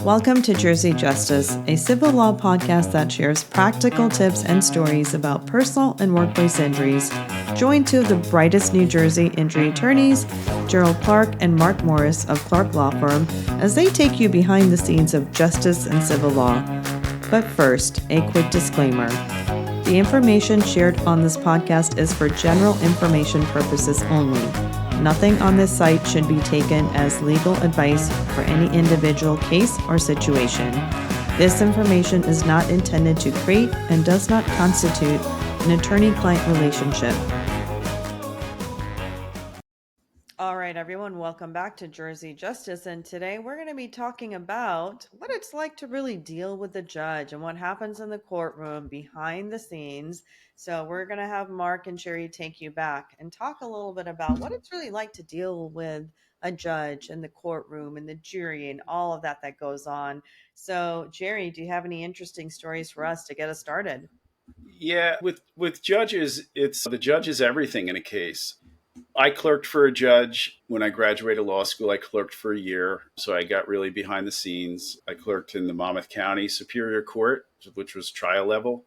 Welcome to Jersey Justice, a civil law podcast that shares practical tips and stories about personal and workplace injuries. Join two of the brightest New Jersey injury attorneys, Gerald Clark and Mark Morris of Clark Law Firm, as they take you behind the scenes of justice and civil law. But first, a quick disclaimer. The information shared on this podcast is for general information purposes only. Nothing on this site should be taken as legal advice for any individual case or situation. This information is not intended to create and does not constitute an attorney-client relationship. All right, everyone, welcome back to Jersey Justice. And today we're going to be talking about what it's like to really deal with the judge and what happens in the courtroom behind the scenes. So we're going to have Mark and Sherry take you back and talk a little bit about what it's really like to deal with a judge in the courtroom and the jury and all of that goes on. So, Jerry, do you have any interesting stories for us to get us started? Yeah, with judges, it's the judge is everything in a case. I clerked for a judge when I graduated law school. I clerked for a year, so I got really behind the scenes. I clerked in the Monmouth County Superior Court, which was trial level.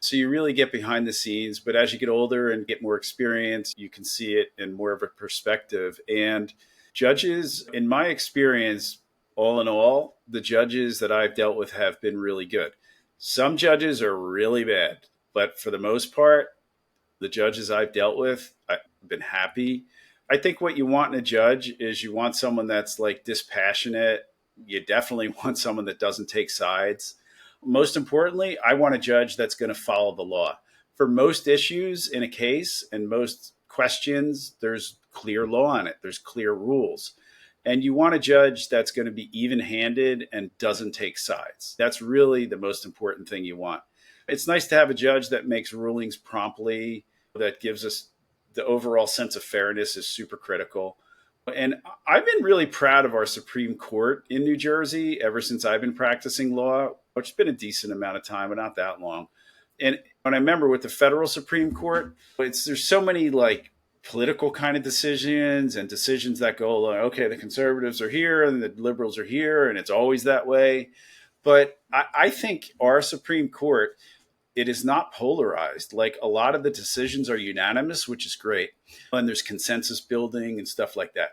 So you really get behind the scenes, but as you get older and get more experience, you can see it in more of a perspective. And judges, in my experience, all in all, the judges that I've dealt with have been really good. Some judges are really bad, but for the most part, the judges I've dealt with, I've been happy. I think what you want in a judge is you want someone that's like dispassionate. You definitely want someone that doesn't take sides. Most importantly, I want a judge that's going to follow the law. For most issues in a case and most questions, there's clear law on it. There's clear rules. And you want a judge that's going to be even-handed and doesn't take sides. That's really the most important thing you want. It's nice to have a judge that makes rulings promptly, that gives us the overall sense of fairness is super critical. And I've been really proud of our Supreme Court in New Jersey ever since I've been practicing law, which has been a decent amount of time, but not that long. And when I remember with the federal Supreme Court, there's so many like political kind of decisions and decisions that go like, okay, the conservatives are here and the liberals are here, and it's always that way. But I think our Supreme Court, it is not polarized. Like a lot of the decisions are unanimous, which is great. And there's consensus building and stuff like that.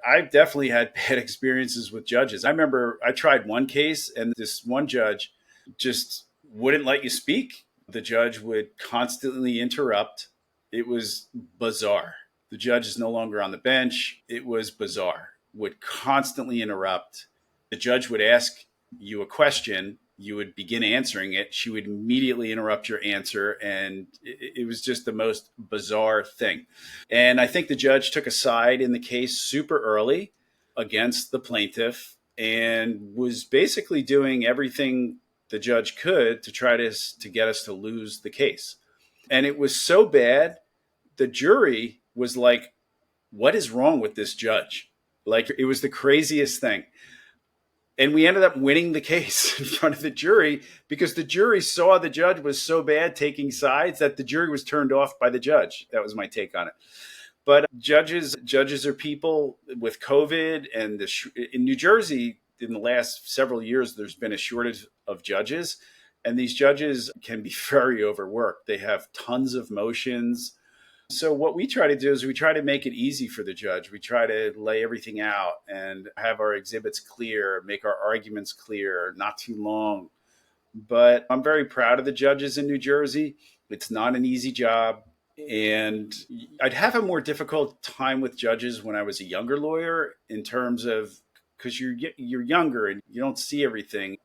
I've definitely had bad experiences with judges. I remember I tried one case and this one judge just wouldn't let you speak. The judge would constantly interrupt. It was bizarre. The judge is no longer on the bench. It was bizarre. Would constantly interrupt. The judge would ask you a question. You would begin answering it. She would immediately interrupt your answer. And it was just the most bizarre thing. And I think the judge took a side in the case super early against the plaintiff and was basically doing everything the judge could to try to get us to lose the case. And it was so bad, the jury was like, what is wrong with this judge? Like, it was the craziest thing. And we ended up winning the case in front of the jury because the jury saw the judge was so bad taking sides that the jury was turned off by the judge. That was my take on it. But judges are people. With COVID and in New Jersey in the last several years, there's been a shortage of judges, and these judges can be very overworked. They have tons of motions. So what we try to do is we try to make it easy for the judge. We try to lay everything out and have our exhibits clear, make our arguments clear, not too long. But I'm very proud of the judges in New Jersey. It's not an easy job. And I'd have a more difficult time with judges when I was a younger lawyer in terms of, because you're younger and you don't see everything.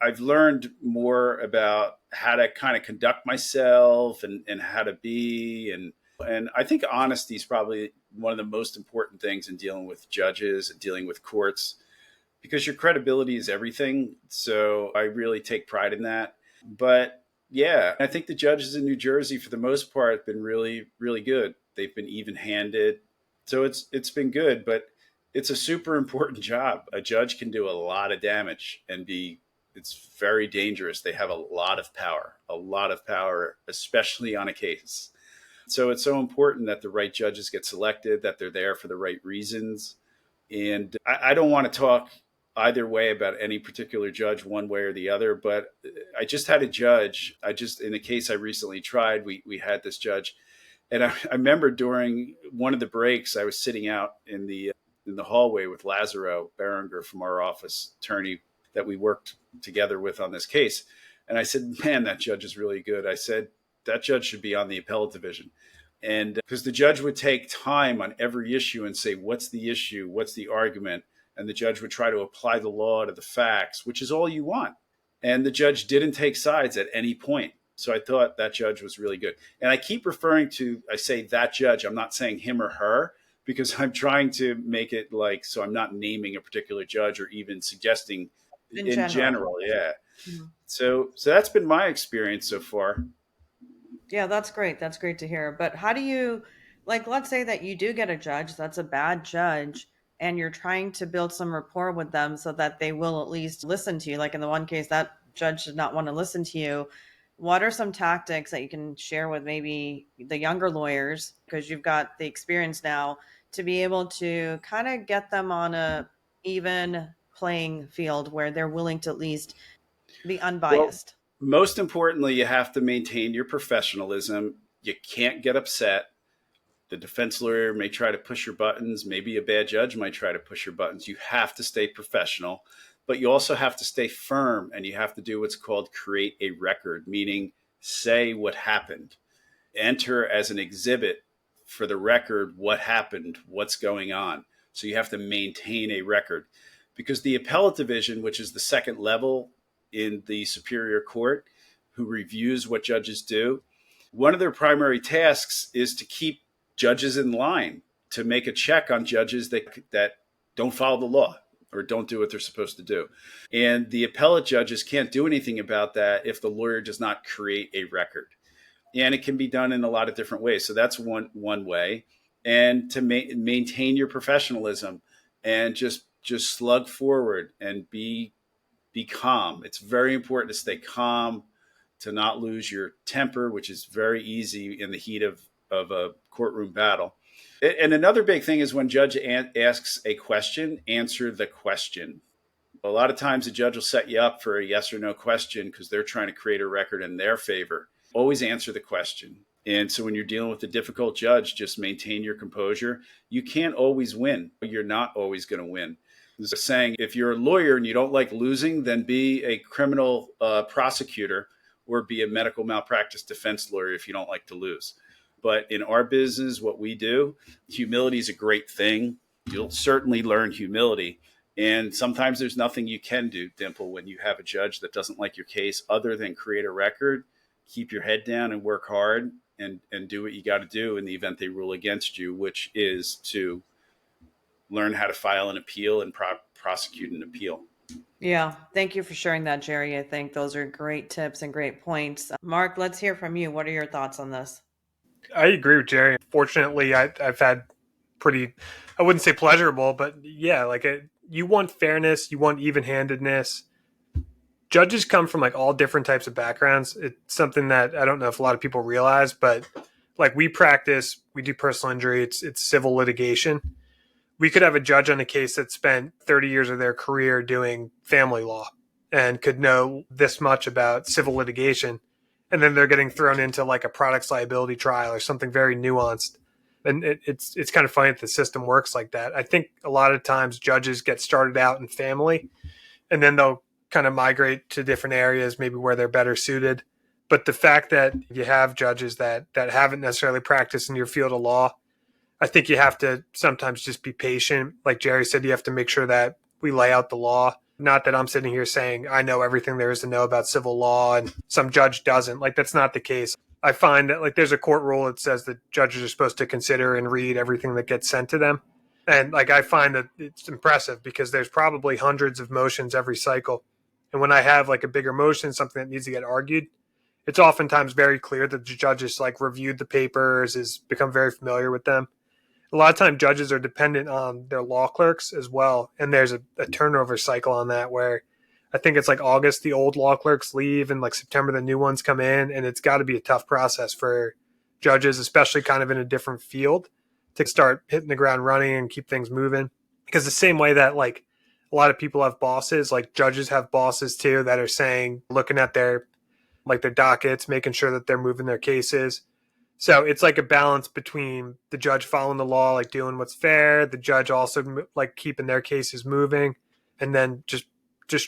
I've learned more about how to kind of conduct myself and how to be. And I think honesty is probably one of the most important things in dealing with judges and dealing with courts, because your credibility is everything. So I really take pride in that. But yeah, I think the judges in New Jersey, for the most part, have been really, really good. They've been even-handed. So it's been good, but it's a super important job. A judge can do a lot of damage and it's very dangerous. They have a lot of power, especially on a case. So it's so important that the right judges get selected, that they're there for the right reasons. And I don't want to talk either way about any particular judge, one way or the other. But I just had a judge. In the case I recently tried, we had this judge, and I remember during one of the breaks, I was sitting out in the hallway with Lazaro Berenger from our office attorney that we worked together with on this case. And I said, man, that judge is really good. I said, that judge should be on the appellate division. And because the judge would take time on every issue and say, what's the issue? What's the argument? And the judge would try to apply the law to the facts, which is all you want. And the judge didn't take sides at any point. So I thought that judge was really good. And I keep referring to, I say that judge, I'm not saying him or her, because I'm trying to make it like, so I'm not naming a particular judge or even suggesting in general. Yeah. Mm-hmm. So that's been my experience so far. Yeah, that's great. That's great to hear. But how do you, like, let's say that you do get a judge that's a bad judge and you're trying to build some rapport with them so that they will at least listen to you. Like in the one case, that judge did not want to listen to you. What are some tactics that you can share with maybe the younger lawyers, because you've got the experience now, to be able to kind of get them on a even playing field where they're willing to at least be unbiased? Well, most importantly, you have to maintain your professionalism. You can't get upset. The defense lawyer may try to push your buttons. Maybe a bad judge might try to push your buttons. You have to stay professional, but you also have to stay firm, and you have to do what's called create a record, meaning say what happened. Enter as an exhibit for the record what happened, what's going on. So you have to maintain a record, because the appellate division, which is the second level in the superior court, who reviews what judges do, one of their primary tasks is to keep judges in line, to make a check on judges that don't follow the law or don't do what they're supposed to do. And the appellate judges can't do anything about that if the lawyer does not create a record. And it can be done in a lot of different ways. So that's one way. And to maintain your professionalism and just slug forward and be calm. It's very important to stay calm, to not lose your temper, which is very easy in the heat of a courtroom battle. And another big thing is when judge asks a question, answer the question. A lot of times the judge will set you up for a yes or no question because they're trying to create a record in their favor. Always answer the question. And so when you're dealing with a difficult judge, just maintain your composure. You can't always win. You're not always going to win. There's a saying, if you're a lawyer and you don't like losing, then be a criminal prosecutor or be a medical malpractice defense lawyer if you don't like to lose. But in our business, what we do, humility is a great thing. You'll certainly learn humility. And sometimes there's nothing you can do, Dimple, when you have a judge that doesn't like your case other than create a record, keep your head down and work hard and do what you got to do in the event they rule against you, which is to learn how to file an appeal and prosecute an appeal. Yeah. Thank you for sharing that, Jerry. I think those are great tips and great points. Mark, let's hear from you. What are your thoughts on this? I agree with Jerry. Fortunately, I've had pretty, I wouldn't say pleasurable, but yeah, you want fairness, you want even-handedness. Judges come from like all different types of backgrounds. It's something that I don't know if a lot of people realize, but like we do personal injury. It's civil litigation. We could have a judge on a case that spent 30 years of their career doing family law and could know this much about civil litigation. And then they're getting thrown into like a products liability trial or something very nuanced. And it's kind of funny that the system works like that. I think a lot of times judges get started out in family and then they'll kind of migrate to different areas, maybe where they're better suited. But the fact that you have judges that haven't necessarily practiced in your field of law, I think you have to sometimes just be patient. Like Jerry said, you have to make sure that we lay out the law. Not that I'm sitting here saying I know everything there is to know about civil law and some judge doesn't. Like, that's not the case. I find that like there's a court rule that says that judges are supposed to consider and read everything that gets sent to them. And like I find that it's impressive because there's probably hundreds of motions every cycle. And when I have like a bigger motion, something that needs to get argued, it's oftentimes very clear that the judge has like reviewed the papers, has become very familiar with them. A lot of time judges are dependent on their law clerks as well. And there's a turnover cycle on that where I think it's like August, the old law clerks leave and like September, the new ones come in. And it's got to be a tough process for judges, especially kind of in a different field, to start hitting the ground running and keep things moving. Because the same way that like a lot of people have bosses, like judges have bosses too, that are saying, looking at their dockets, making sure that they're moving their cases. So it's like a balance between the judge following the law, like doing what's fair, the judge also like keeping their cases moving, and then just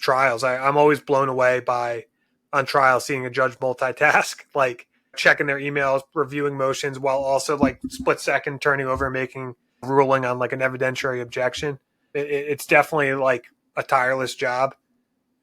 trials. I'm always blown away by, on trial, seeing a judge multitask, like checking their emails, reviewing motions, while also like split second turning over and making ruling on like an evidentiary objection. It's definitely like a tireless job.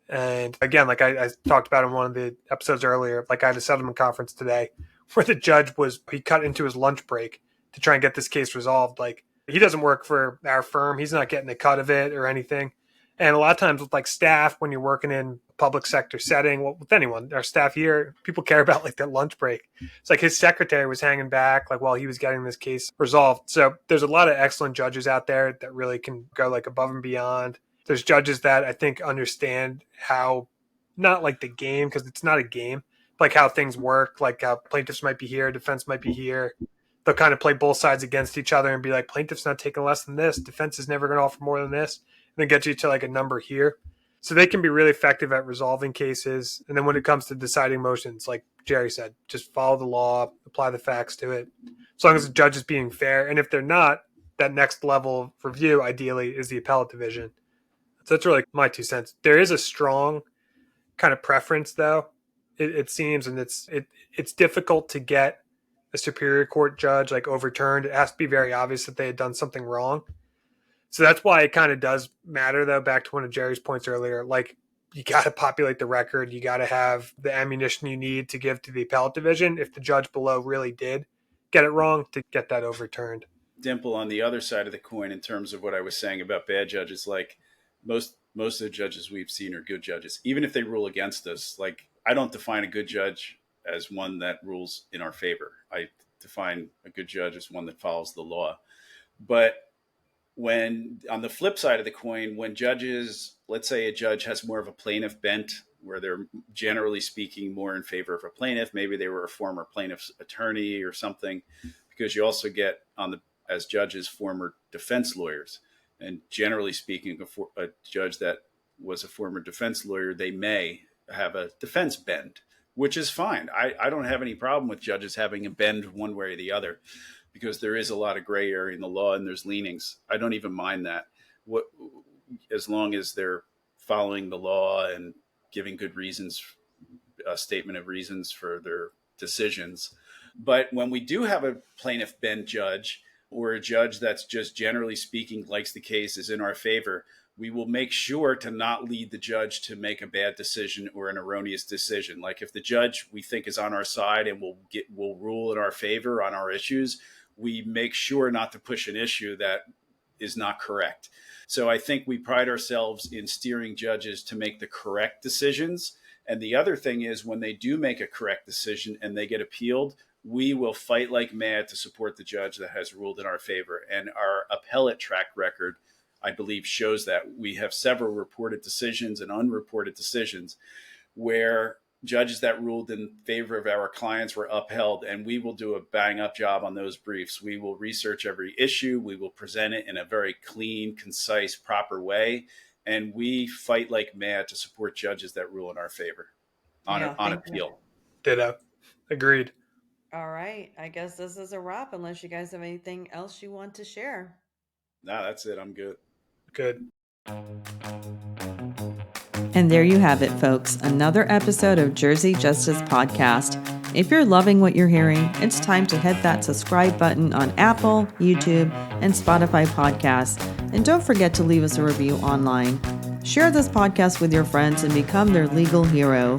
And again, like I talked about in one of the episodes earlier, like I had a settlement conference today where the judge he cut into his lunch break to try and get this case resolved. Like, he doesn't work for our firm. He's not getting a cut of it or anything. And a lot of times with like staff, when you're working in a public sector setting, well, with anyone, our staff here, people care about like that lunch break. It's like his secretary was hanging back like while he was getting this case resolved. So there's a lot of excellent judges out there that really can go like above and beyond. There's judges that I think understand how, not like the game, because it's not a game, like how things work, like how plaintiffs might be here, defense might be here. They'll kind of play both sides against each other and be like, plaintiff's not taking less than this, defense is never going to offer more than this, and then get you to like a number here. So they can be really effective at resolving cases. And then when it comes to deciding motions, like Jerry said, just follow the law, apply the facts to it, as long as the judge is being fair. And if they're not, that next level of review ideally is the appellate division. So that's really my 2 cents. There is a strong kind of preference, though, it seems, and it's difficult to get a superior court judge like overturned. It has to be very obvious that they had done something wrong. So that's why it kind of does matter, though, back to one of Jerry's points earlier. Like, you got to populate the record. You got to have the ammunition you need to give to the appellate division if the judge below really did get it wrong, to get that overturned. Dimple, on the other side of the coin, in terms of what I was saying about bad judges, like most of the judges we've seen are good judges, even if they rule against us. Like, I don't define a good judge as one that rules in our favor. I define a good judge as one that follows the law. But when, on the flip side of the coin, when judges, let's say a judge has more of a plaintiff bent, where they're generally speaking more in favor of a plaintiff, maybe they were a former plaintiff's attorney or something, because you also get as judges, former defense lawyers. And generally speaking, a judge that was a former defense lawyer, they may have a defense bend, which is fine. I don't have any problem with judges having a bend one way or the other, because there is a lot of gray area in the law and there's leanings. I don't even mind that, as long as they're following the law and giving good reasons, a statement of reasons for their decisions. But when we do have a plaintiff bent judge, or a judge that's just generally speaking likes the case, is in our favor, we will make sure to not lead the judge to make a bad decision or an erroneous decision. Like, if the judge we think is on our side and will rule in our favor on our issues, we make sure not to push an issue that is not correct. So I think we pride ourselves in steering judges to make the correct decisions. And the other thing is, when they do make a correct decision and they get appealed, we will fight like mad to support the judge that has ruled in our favor. And our appellate track record, I believe, shows that. We have several reported decisions and unreported decisions where judges that ruled in favor of our clients were upheld, and we will do a bang up job on those briefs. We will research every issue. We will present it in a very clean, concise, proper way. And we fight like mad to support judges that rule in our favor on appeal. Ditto. Agreed. All right. I guess this is a wrap, unless you guys have anything else you want to share. No, that's it. I'm good. Good. And there you have it, folks. Another episode of Jersey Justice Podcast. If you're loving what you're hearing, it's time to hit that subscribe button on Apple, YouTube, and Spotify podcasts. And don't forget to leave us a review online. Share this podcast with your friends and become their legal hero.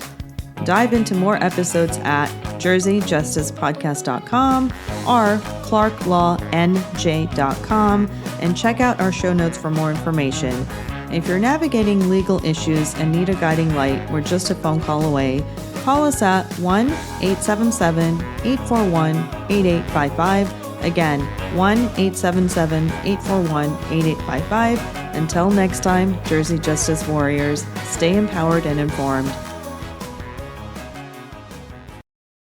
Dive into more episodes at jerseyjusticepodcast.com or clarklawnj.com and check out our show notes for more information. If you're navigating legal issues and need a guiding light, we're just a phone call away. Call us at 1-877-841-8855. Again, 1-877-841-8855. Until next time, Jersey Justice Warriors, stay empowered and informed.